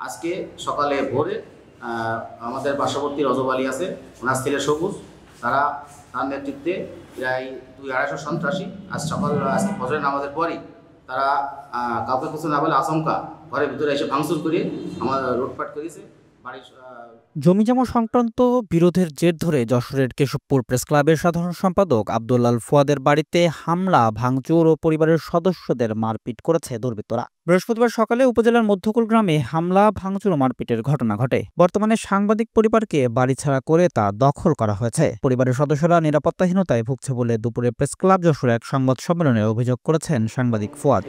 আজকে সকালে ভোরে আমাদের পার্শ্ববর্তী রজব আলী আছে, ওনার ছেলে সবুজ, তার নেতৃত্বে প্রায় 200-250 সন্ত্রাসী আজকে ফজরের নামাজের পরই তারা কাউকে কিছু না বলে আচমকা ঘরের ভিতরে এসে ভাঙচুর করে আমাদের লুটপাট করেছে। জমিজমা সংক্রান্ত বিরোধের জের ধরে যশোরের কেশবপুর প্রেস ক্লাবের সাধারণ সম্পাদক আব্দুল্লাল ফুয়াদের বাড়িতে হামলা, ভাঙচুর ও পরিবারের সদস্যদের মারপিট করেছে দুর্বৃত্তরা। বৃহস্পতিবার সকালে উপজেলার মধ্যকুল গ্রামে হামলা, ভাঙচুর ও মারপিটের ঘটনা ঘটে। বর্তমানে সাংবাদিক পরিবারকে বাড়িছাড়া করে তা দখল করা হয়েছে। পরিবারের সদস্যরা নিরাপত্তাহীনতায় ভুগছে বলে দুপুরে প্রেস ক্লাব যশোরে এক সংবাদ সম্মেলনে অভিযোগ করেছেন সাংবাদিক ফুয়াদ।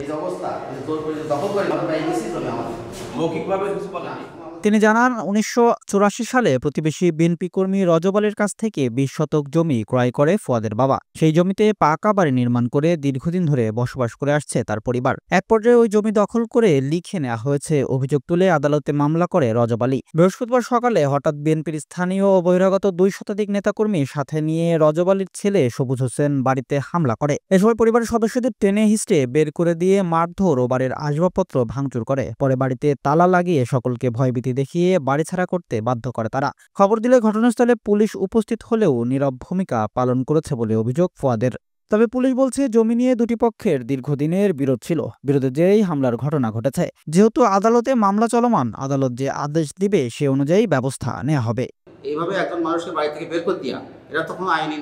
তিনি জানান, 1984 সালে প্রতিবেশী বিএনপি কর্মী রজব আলীর কাছ থেকে 20 শতক জমি ক্রয় করে ফুয়াদের বাবা। সেই জমিতে পাকা বাড়ি নির্মাণ করে দীর্ঘদিন ধরে বসবাস করে আসছে তার পরিবার। এক পর্যায়ে ওই জমি দখল করে লিখে নেওয়া হয়েছে অভিযোগ তুলে আদালতে মামলা করে রজব আলী। বৃহস্পতিবার সকালে হঠাৎ বিএনপির স্থানীয় ও বহিরাগত 2 শতাধিক নেতাকর্মী সাথে নিয়ে রজব আলীর ছেলে সবুজ হোসেন বাড়িতে হামলা করে। এ সময় পরিবারের সদস্যদের টেনে হিঁচড়ে বের করে দিয়ে মারধর ও বাড়ির আসবাবপত্র ভাঙচুর করে। পরে বাড়িতে তালা লাগিয়ে সকলকে ভয়ভীতি দেখিয়ে বাড়ি ছাড়া করতে বাধ্য করে তারা। খবর দিলে ঘটনাস্থলে পুলিশ উপস্থিত হলেও নীরব ভূমিকা পালন করেছে বলে অভিযোগ ফুয়াদের। তবে পুলিশ বলছে, জমি নিয়ে দুটি পক্ষের দীর্ঘদিনের বিরোধ ছিল। বিরোধের জেরেই হামলার ঘটনা ঘটেছে। যেহেতু আদালতে মামলা চলমান, আদালত যে আদেশ দিবে সে অনুযায়ী ব্যবস্থা নেওয়া হবে। এইভাবে একজন মানুষকে বাড়ি থেকে বের করে দিয়া, এটা তো কোনো আইনি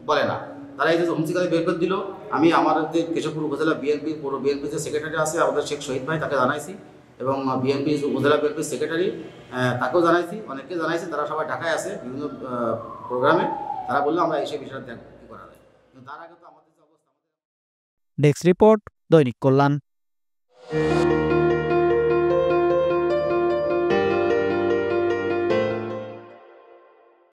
বলে না। তারা এই যে হুমসিকালে বের করে দিল, আমি আমাদের কেশবপুর উপজেলা বিএনপি যে সেক্রেটারি আছে আমাদের শেখ শহীদ ভাই, তাকে জানাইছি, এবং বিএনপি উপজেলা বিএনপির সেক্রেটারি তাকেও জানাইছি, অনেককে জানাইছি। তারা সবাই ঢাকায় আছে বিভিন্ন প্রোগ্রামে। তারা বললো আমরা এই বিষয়টা দেখব কী করা যায়, কিন্তু তার আগে তো আমাদের যে অবস্থা। ডেস্ক রিপোর্ট, দৈনিক কল্যাণ।